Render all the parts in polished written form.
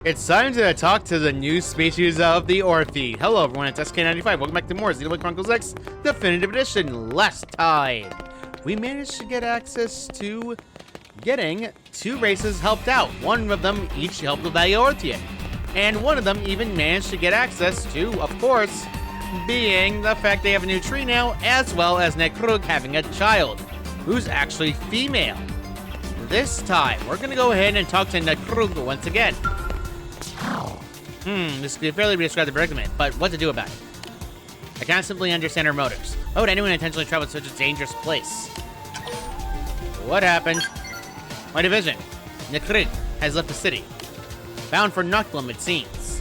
It's time to talk to the new species of the Orthi. Hello everyone, it's SK95. Welcome back to more Xenoblade Chronicles X Definitive Edition. Last time, we managed to get access to getting two races helped out. One of them each helped with the Orthian. And one of them even managed to get access to, of course, being the fact they have a new tree now, as well as Nekrug having a child, who's actually female. This time, we're gonna go ahead and talk to Nekrug once again. This could fairly be described as a predicament, but what to do about it? I can't simply understand her motives. Why would anyone intentionally travel to such a dangerous place? What happened? My division, Nikrid, has left the city. Bound for Noctlum, it seems.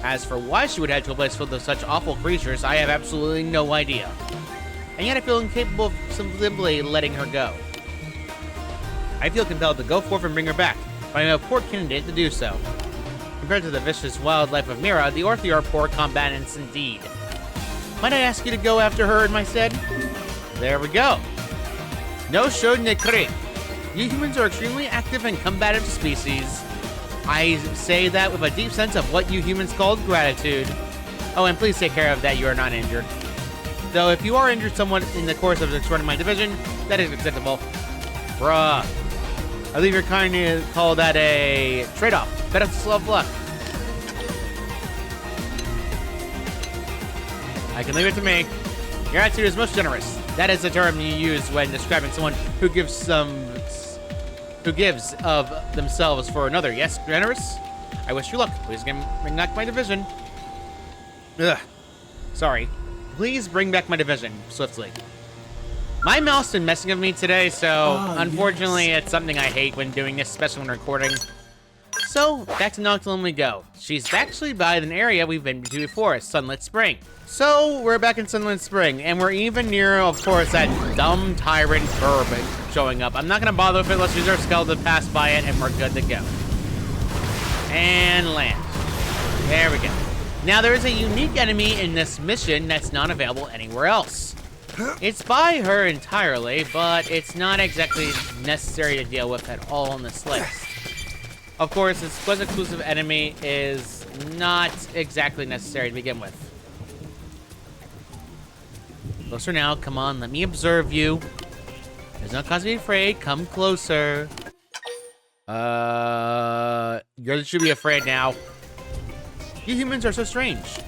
As for why she would head to a place filled with such awful creatures, I have absolutely no idea. And yet I feel incapable of simply letting her go. I feel compelled to go forth and bring her back, but I am a poor candidate to do so. Compared to the vicious wildlife of Mira, the Orthi are poor combatants indeed. Might I ask you to go after her in my stead? There we go. No show Nekri. You humans are extremely active and combative species. I say that with a deep sense of what you humans call gratitude. Oh, and please take care of that you are not injured. Though if you are injured somewhat in the course of exploring my division, that is acceptable. Bruh. I believe you're kind to call that a trade-off. Best of luck. I can leave it to me. Your attitude is most generous. That is the term you use when describing someone who gives of themselves for another. Yes, generous? I wish you luck. Please bring back my division. Ugh. Sorry. Please bring back my division swiftly. My mouse been messing with me today, so unfortunately it's something I hate when doing this, especially when recording. So, back to Noctilum we go. She's actually by an area we've been to before, Sunlit Spring. So, we're back in Sunlit Spring, and we're even near, of course, that dumb tyrant Burb showing up. I'm not gonna bother with it, let's use our skull to pass by it, and we're good to go. And land. There we go. Now, there is a unique enemy in this mission that's not available anywhere else. It's by her entirely, but it's not exactly necessary to deal with at all on this list. Of course, this quest exclusive enemy is not exactly necessary to begin with. Closer now, come on, let me observe you. There's no cause to be afraid, come closer. You should be afraid now. You humans are so strange.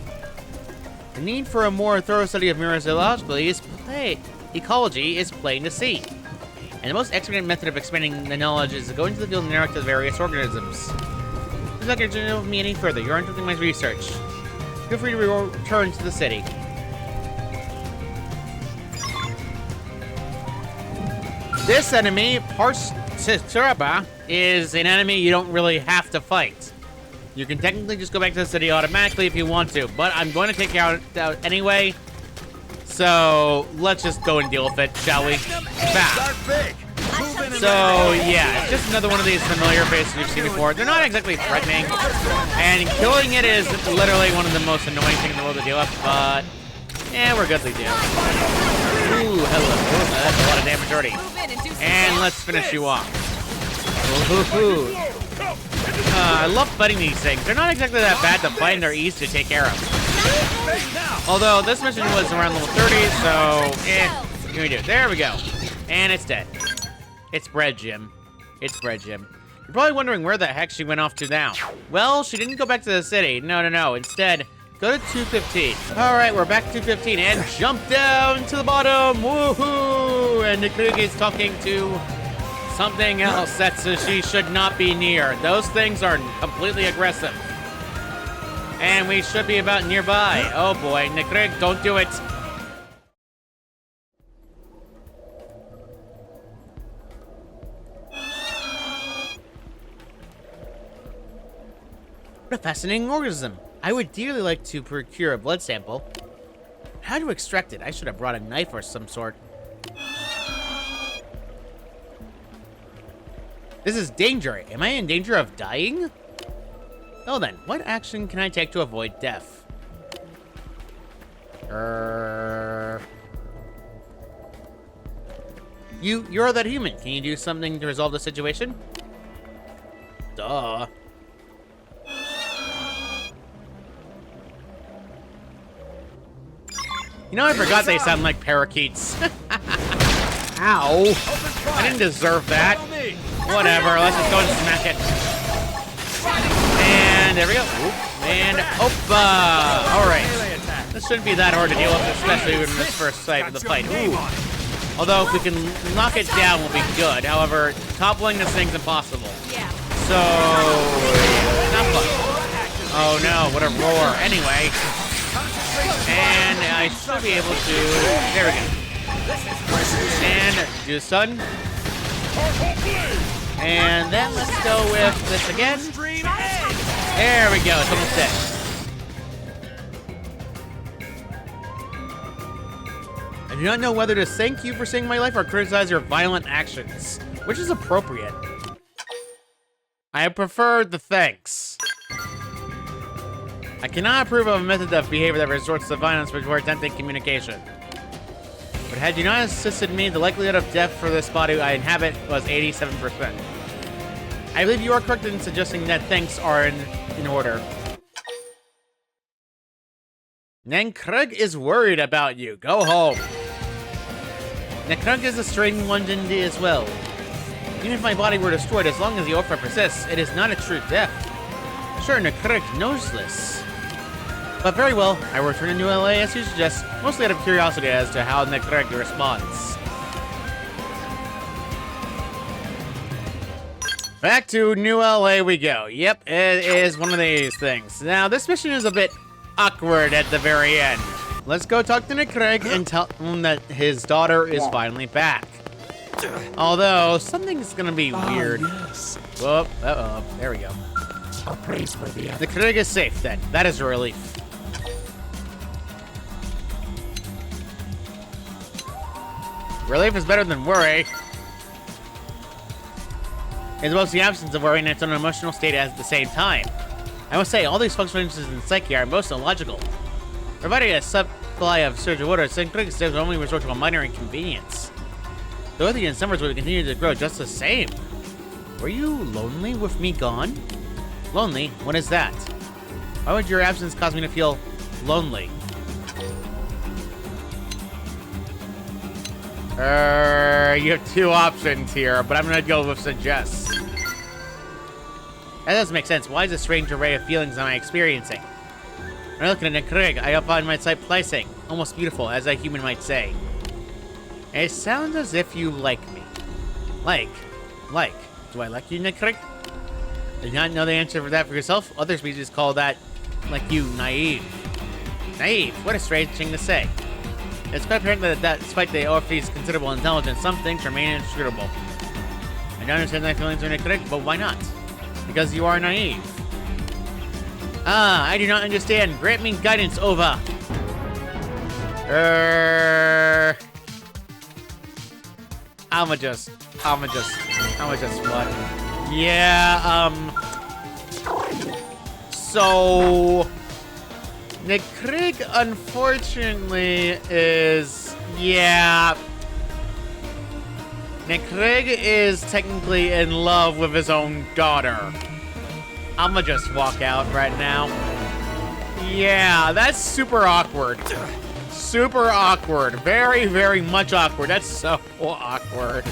The need for a more thorough study of Mira's ecology is plain to see. And the most excellent method of expanding the knowledge is to go into the field and interact with various organisms. Please not continue with me any further. You're interrupting my research. Feel free to return to the city. This enemy, Parsuraba, is an enemy you don't really have to fight. You can technically just go back to the city automatically if you want to, but I'm going to take you out anyway. So, let's just go and deal with it, shall we? So, yeah, it's just another one of these familiar faces we've seen before. They're not exactly threatening, and killing it is literally one of the most annoying things in the world to deal with, but, yeah, we're good to do. Ooh, hello. That's a lot of damage already. And let's finish you off. Ooh. I love fighting these things. They're not exactly that bad to fight, and they're easy to take care of. Although, this mission was around level 30, so, what can we do? There we go. And it's dead. It's Bread Jim. It's Bread Jim. You're probably wondering where the heck she went off to now. Well, she didn't go back to the city. No. Instead, go to 215. All right, we're back to 215, and jump down to the bottom. Woohoo! And Nikrugi is talking to something else that she should not be near. Those things are completely aggressive. And we should be about nearby. Oh boy, Nikrig, don't do it. What a fascinating organism. I would dearly like to procure a blood sample. How to extract it? I should have brought a knife or some sort. This is danger. Am I in danger of dying? Oh then, what action can I take to avoid death? You're that human. Can you do something to resolve the situation? Duh. You know, I forgot they sound like parakeets. Ow. I didn't deserve that. Whatever, let's just go and smack it. And there we go. Oop. And oppa. Alright. This shouldn't be that hard to deal with, especially in this first sight of the fight. Ooh. Although if we can knock it down, we'll be good. However, toppling this thing's impossible. So, not fun. Oh no, what a roar. Anyway. And I should be able to... There we go. And do the sun. And then let's go with this again. There we go, it's almost dead. I do not know whether to thank you for saving my life or criticize your violent actions. Which is appropriate? I prefer the thanks. I cannot approve of a method of behavior that resorts to violence before attempting communication. But had you not assisted me, the likelihood of death for this body I inhabit was 87%. I believe you are correct in suggesting that thanks are in order. Nankrug is worried about you. Go home. Nankrug is a strange one indeed as well. Even if my body were destroyed, as long as the offer persists, it is not a true death. Sure, Nankrug knows this. But very well, I will return to New LA as you suggest, mostly out of curiosity as to how Nankrug responds. Back to New LA we go. Yep, it is one of these things. Now, this mission is a bit awkward at the very end. Let's go talk to Nankrug and tell him that his daughter is finally back. Although, something's gonna be weird. Yes. Whoop, uh-oh, there we go. Nankrug is safe then. That is a relief. Relief is better than worry. It's both the absence of worry and its own emotional state at the same time. I must say, all these functions in psyche are most illogical. Providing a supply of surgical water, Nankrug is only resort to a minor inconvenience. The Oathie and summers would continue to grow just the same. Were you lonely with me gone? Lonely? What is that? Why would your absence cause me to feel lonely? You have two options here, but I'm gonna go with suggest. That doesn't make sense. Why is a strange array of feelings am I experiencing? When I look at Nankrug, I find my sight pleasing, almost beautiful, as a human might say. It sounds as if you like me. Like. Do I like you, Nankrug? Do you not know the answer for that for yourself? Other species call that, like you, naive. Naive? What a strange thing to say. It's quite apparent that despite the Oathie's considerable intelligence, some things remain inscrutable. I don't understand my feelings are Nankrug, but why not? Because you are naive. Ah, I do not understand. Grant me guidance, Ova. I'ma just what? Yeah, so Nankrug, unfortunately, is, yeah. Nankrug is technically in love with his own daughter. I'ma just walk out right now. Yeah, that's super awkward. Super awkward. Very, very much awkward. That's so awkward.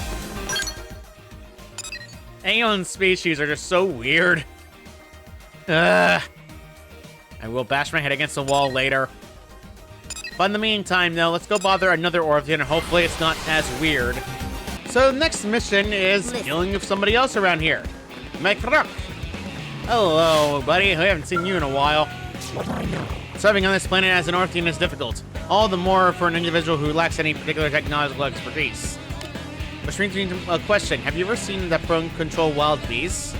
Alien species are just so weird. I will bash my head against the wall later. But in the meantime, though, let's go bother another Orphan, and hopefully it's not as weird. So, next mission is dealing with somebody else around here. Nankrug. Hello, buddy. I haven't seen you in a while. Surviving on this planet as an Orphan is difficult. All the more for an individual who lacks any particular technological expertise. Which brings me to a question. Have you ever seen the prone control wild bees?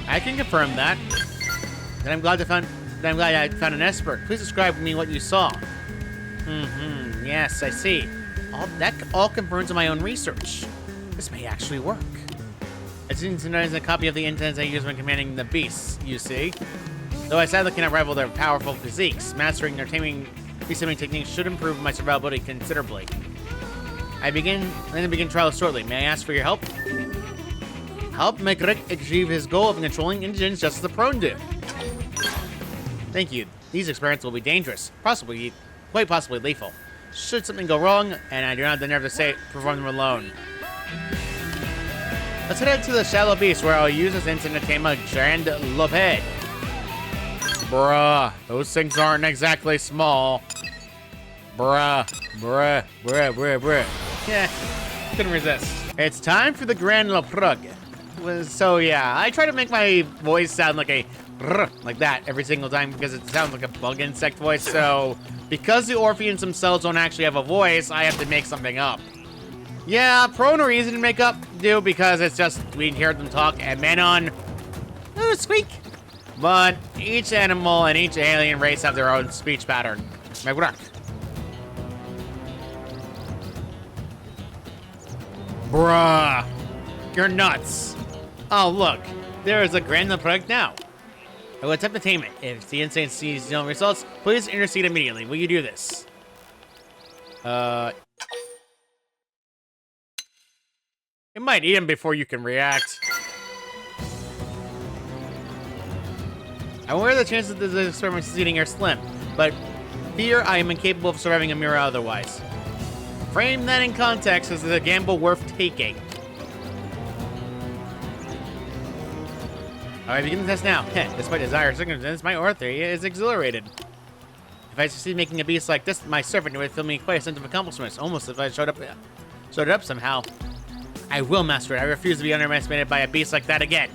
I can confirm that. Then I'm glad I found an expert. Please describe to me what you saw. Yes, I see. That all confirms my own research. This may actually work. I didn't synchronize a copy of the intents I use when commanding the beasts, you see. Though I sadly cannot rival their powerful physiques, mastering their taming techniques should improve my survivability considerably. I plan to begin trials shortly. May I ask for your help? Help Nankrug achieve his goal of controlling indigents just as the prone do. Thank you. These experiments will be dangerous, possibly quite possibly lethal. Should something go wrong, and I do not have the nerve to say perform them alone. Let's head out to the Shallow Beast, where I'll use this instant to tame a Xenoblade. Bruh, those things aren't exactly small. Bruh. Yeah, couldn't resist. It's time for the Xenoblade. So yeah, I try to make my voice sound like a like that every single time because it sounds like a bug insect voice. So because the Orpheans themselves don't actually have a voice, I have to make something up. Yeah, prone are easy to make up, because it's just we hear them talk, and Manon, ooh, squeak. But each animal and each alien race have their own speech pattern. Bruh, you're nuts. Oh, look, there is a Xenoblade now. I will attempt to tame it. If the insane sees no results, please intercede immediately. Will you do this? It might eat him before you can react. I'm aware the chances of this experiment succeeding are slim, but fear I am incapable of surviving a mirror otherwise. Frame that in context as a gamble worth taking. Alright, begin the test now. Despite desire circumstances, my author is exhilarated. If I succeed making a beast like this, my servant would fill me quite a sense of accomplishment, almost if I showed it up somehow. I will master it. I refuse to be underestimated by a beast like that again.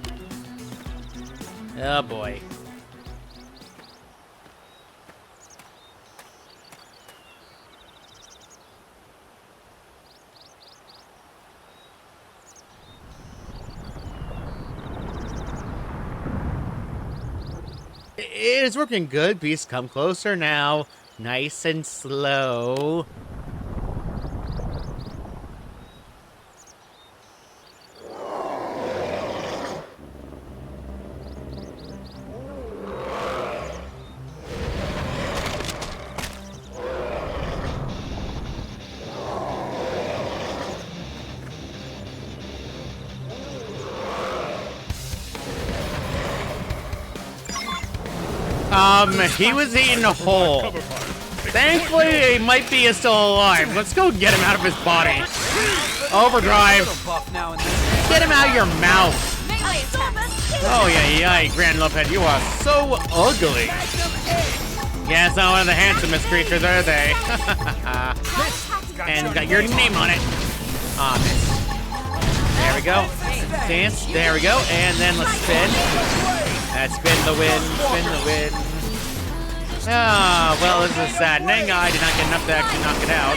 Oh boy. It is working good. Beast, come closer now. Nice and slow. He was eaten whole. Thankfully, he might be still alive. Let's go get him out of his body. Overdrive. Get him out of your mouth. Oh, yeah, Grand Loped, you are so ugly. Yeah, it's not one of the handsomest creatures, are they? And got your name on it. Miss. There we go. Dance. There we go. And then let's spin. Spin the wind. Spin the wind. Ah, well, this is saddening. I did not get enough to actually knock it out.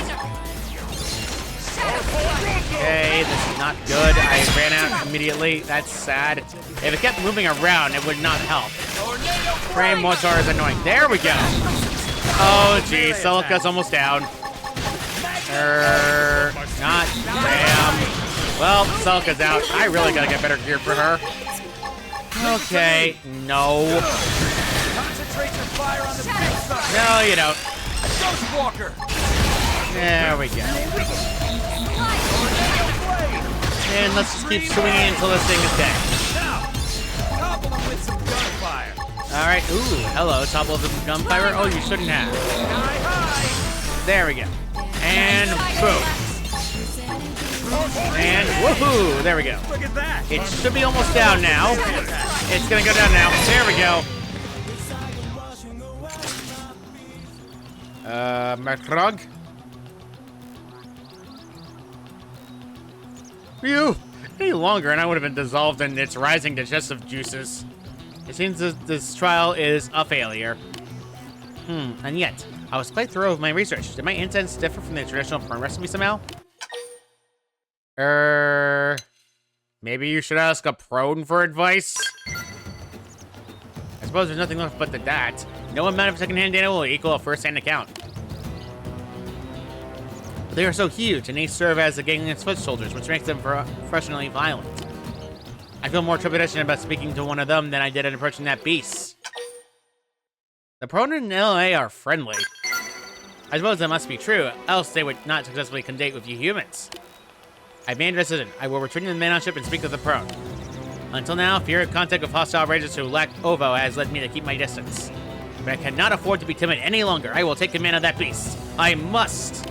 Okay, this is not good. I ran out immediately. That's sad. If it kept moving around, it would not help. Frame motor is annoying. There we go. Oh, geez. Celica's almost down. Not. Damn. Well, Celica's out. I really gotta get better gear for her. Okay. No. No, you don't. There we go. And let's just keep swinging until this thing is dead. Alright, ooh, hello, topple the gunfire. Oh, you shouldn't have. There we go. And boom. And woohoo! There we go. It should be almost down now. It's gonna go down now. There we go. Merkrog? Phew! Any longer and I would have been dissolved in its rising digestive juices. It seems this trial is a failure. And yet, I was quite thorough with my research. Did my incense differ from the traditional prawn recipe somehow? Maybe you should ask a prone for advice? I suppose there's nothing left but that. No amount of secondhand data will equal a first-hand account. But they are so huge, and they serve as the gangrenous foot soldiers, which makes them professionally violent. I feel more trepidation about speaking to one of them than I did in approaching that beast. The prone in LA are friendly. I suppose that must be true, else they would not successfully condate with you humans. I've made a decision. I will return to the Manon ship and speak with the prone. Until now, fear of contact with hostile raiders who lack OVO has led me to keep my distance. But I cannot afford to be timid any longer. I will take command of that beast. I must.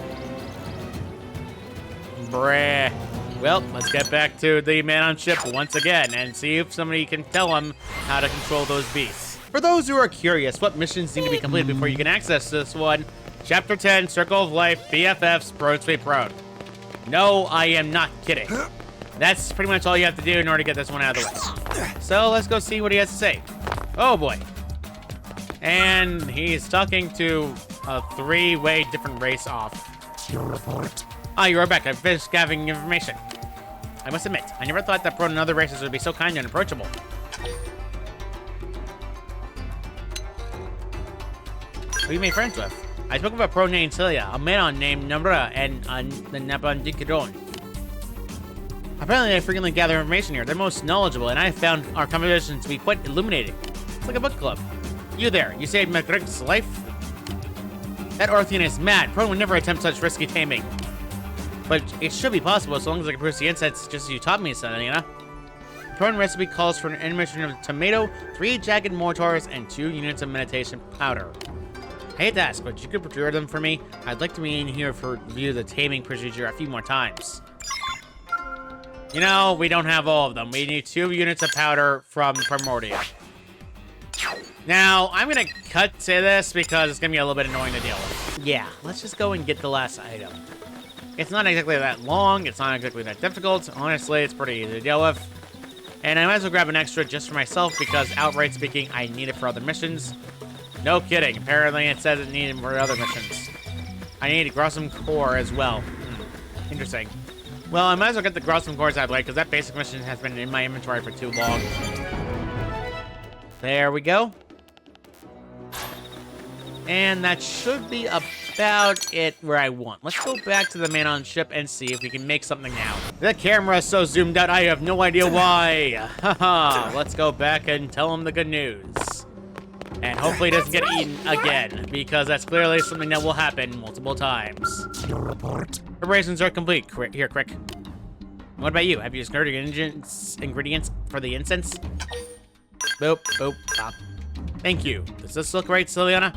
Bruh. Well, let's get back to the man on ship once again and see if somebody can tell him how to control those beasts. For those who are curious, what missions need to be completed before you can access this one? Chapter 10, Circle of Life, BFFs, Bros to be proud. No, I am not kidding. That's pretty much all you have to do in order to get this one out of the way. So let's go see what he has to say. Oh boy. And he's talking to a three-way different race off. Your report. Ah, you are back. I've finished gathering information. I must admit, I never thought that Pro and other races would be so kind and approachable. Who you made friends with? I spoke with a Pro named Celia, a man named Namra, and the Napandikadon. Apparently, they frequently gather information here. They're most knowledgeable, and I found our conversations to be quite illuminating. It's like a book club. You there, you saved McGreg's life? That Orthian is mad. Pro would never attempt such risky taming. But it should be possible as long as I can produce the insights just as you taught me, Selena. The Prone recipe calls for an admission of tomato, 3 jagged mortars, and 2 units of meditation powder. I hate to ask, but you could procure them for me? I'd like to be in here for review the taming procedure a few more times. You know, we don't have all of them. We need 2 units of powder from Primordia. Now, I'm gonna cut to this because it's gonna be a little bit annoying to deal with. Yeah, let's just go and get the last item. It's not exactly that long, it's not exactly that difficult. Honestly, it's pretty easy to deal with. And I might as well grab an extra just for myself because, outright speaking, I need it for other missions. No kidding, apparently it says it needed for other missions. I need Grossum Core as well. Interesting. Well, I might as well get the Grossum Cores out of the way because that basic mission has been in my inventory for too long. There we go. And that should be about it where I want. Let's go back to the man on ship and see if we can make something now. The camera is so zoomed out, I have no idea why. Haha, let's go back and tell him the good news. And hopefully he doesn't get eaten again, because that's clearly something that will happen multiple times. Your report. Preparations are complete. Here, Crick. What about you? Have you discovered ingredients for the incense? Boop, boop, pop. Thank you. Does this look right, Celiana?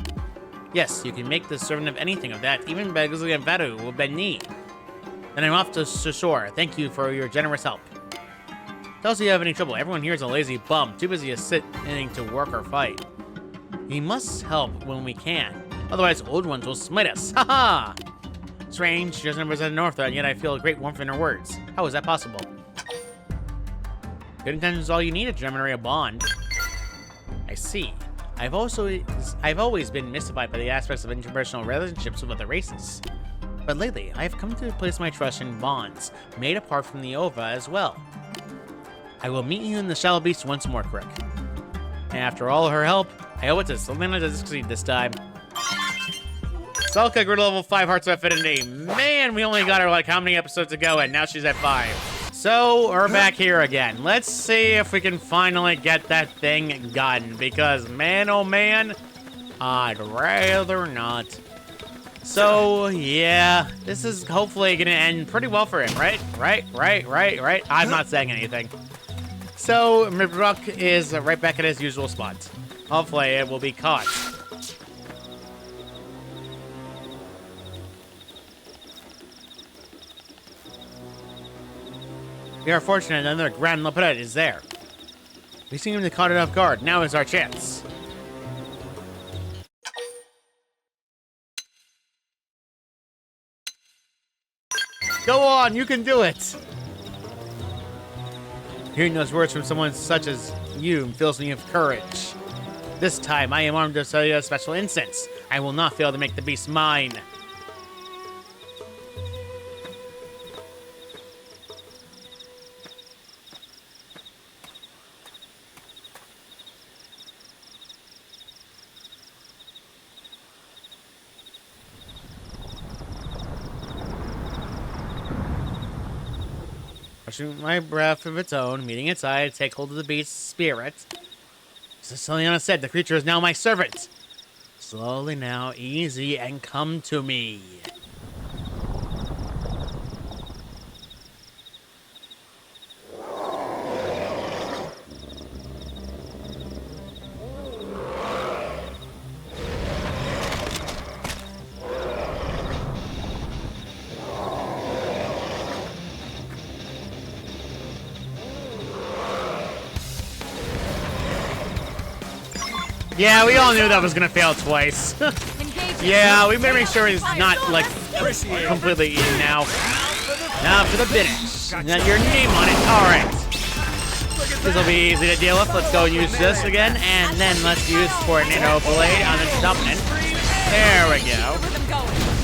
Yes, you can make the servant of anything of that, even Baguzli and Vadu will Beni. Then I'm off to shore. Thank you for your generous help. Tell us if you have any trouble. Everyone here is a lazy bum, too busy to sit to work or fight. We must help when we can. Otherwise, old ones will smite us. Haha! Strange, she doesn't represent North, and yet I feel a great warmth in her words. How is that possible? Good intentions is all you need to generate a bond. I see. I've always been mystified by the aspects of interpersonal relationships with other races. But lately, I have come to place my trust in bonds, made apart from the Ova as well. I will meet you in the Shallow Beast once more, Crick. And after all her help, I owe it to Selena to succeed this time. Salka grew to level 5 Hearts of Affinity. Man, we only got her like how many episodes ago, and now she's at 5. So, we're back here again. Let's see if we can finally get that thing done, because man, oh man, I'd rather not. So, yeah, this is hopefully gonna end pretty well for him, right? Right? I'm not saying anything. So, Mibrook is right back at his usual spot. Hopefully, it will be caught. We are fortunate another Grand Lepret is there. We seem to be caught off guard. Now is our chance. Go on, you can do it! Hearing those words from someone such as you fills me with courage. This time, I am armed to sell you a special incense. I will not fail to make the beast mine. Pushing my breath of its own, meeting its eye to take hold of the beast's spirit. As Celiana said, the creature is now my servant. Slowly now, easy, and come to me. Yeah, we all knew that was gonna fail twice. Yeah, we better make sure he's not, like, completely eaten now. Now for the finish. Now your name on it. Alright. This will be easy to deal with. Let's go use this again, and then let's use for Xenoblade on the dominant. There we go.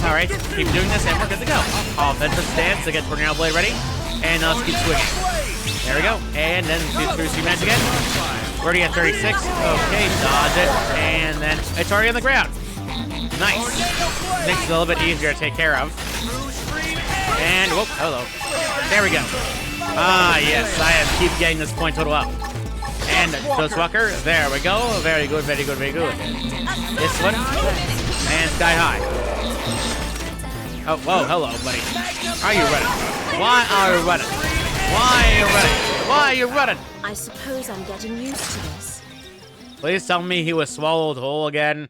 Alright, keep doing this, and we're good to go. Offensive stance to get Xenoblade ready, and let's keep swinging. There we go, and then do through C-Match again. We're already at 36. Okay, dodge it, and then it's already on the ground. Nice. Makes it a little bit easier to take care of. And, whoop, hello. There we go. Ah, yes, I keep getting this point total up. And Ghostwalker, there we go. Very good, very good, very good. This one, and Sky High. Oh, whoa, hello, buddy. Are you running? Why are you running? Why are you running? Why are you running? I suppose I'm getting used to this. Please tell me he was swallowed whole again.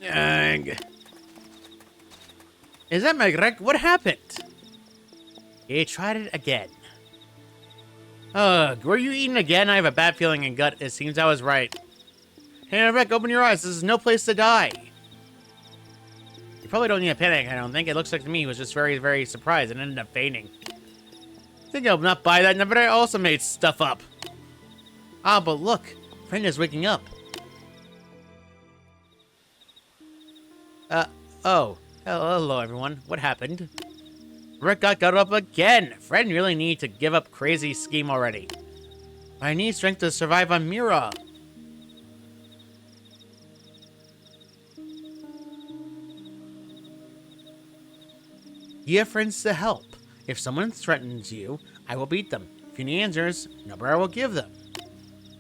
Ugh. Is that Greg? What happened? He tried it again. Ugh, were you eaten again? I have a bad feeling in gut. It seems I was right. Hey, Rick, open your eyes. This is no place to die. You probably don't need to panic, I don't think. It looks like to me he was just very, very surprised and ended up fainting. I think I'll not buy that, but I also made stuff up. Ah, but look. Friend is waking up. Oh. Hello, everyone. What happened? Rick got up again. Fred really need to give up crazy scheme already. I need strength to survive on Mira. You have friends to help. If someone threatens you, I will beat them. If you need answers, number I will give them.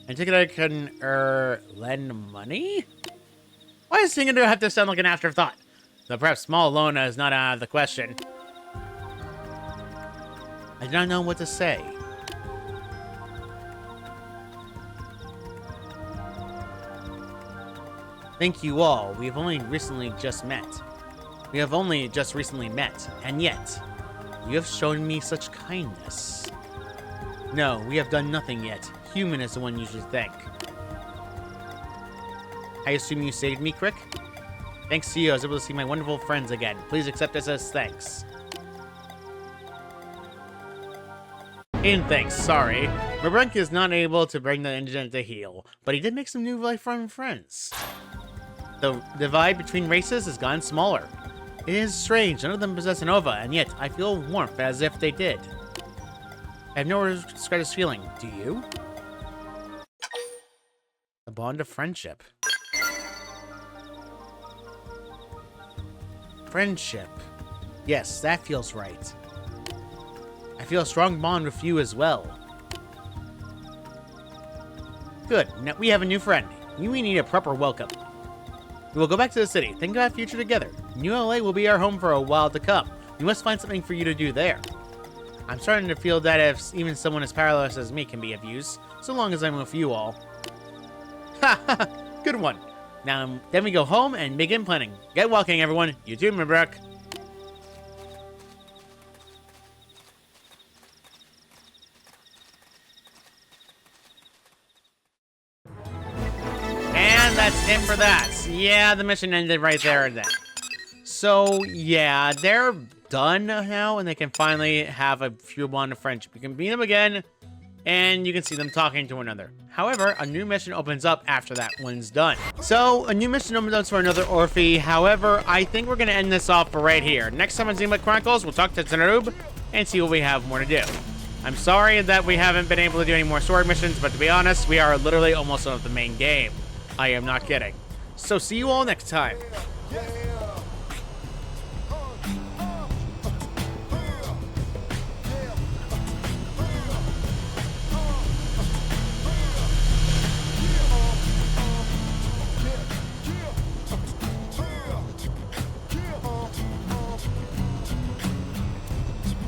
And take it I can, lend money? Why is singing to have to sound like an afterthought? Though perhaps small loan is not out of the question. I do not know what to say. Thank you all. We have only recently just met. And yet, you have shown me such kindness. No, we have done nothing yet. Human is the one you should thank. I assume you saved me, Crick? Thanks to you, I was able to see my wonderful friends again. Please accept this as thanks. In thanks, sorry. Mabrenk is not able to bring the indigent to heal, but he did make some new lifelong friends. The divide between races has gotten smaller. It is strange, none of them possess an ova, and yet I feel warmth as if they did. I have nowhere to describe this feeling. Do you? A bond of friendship. Friendship. Yes, that feels right. I feel a strong bond with you as well. Good. Now we have a new friend. We need a proper welcome. We will go back to the city. Think about future together. New LA will be our home for a while to come. We must find something for you to do there. I'm starting to feel that if even someone as powerless as me can be of use, so long as I'm with you all. Ha ha! Good one. Now, then we go home and begin planning. Get walking, everyone. You too, Mabrook. And that's it for that. Yeah, the mission ended right there and then. So, yeah, they're done now, and they can finally have a few bond of friendship. You can meet them again, and you can see them talking to one another. However, a new mission opens up after that one's done. So, a new mission opens up for another Orphe. However, I think we're going to end this off right here. Next time on Xenoblade Chronicles, we'll talk to Xenoblade and see what we have more to do. I'm sorry that we haven't been able to do any more story missions, but to be honest, we are literally almost done with the main game. I am not kidding. So, see you all next time.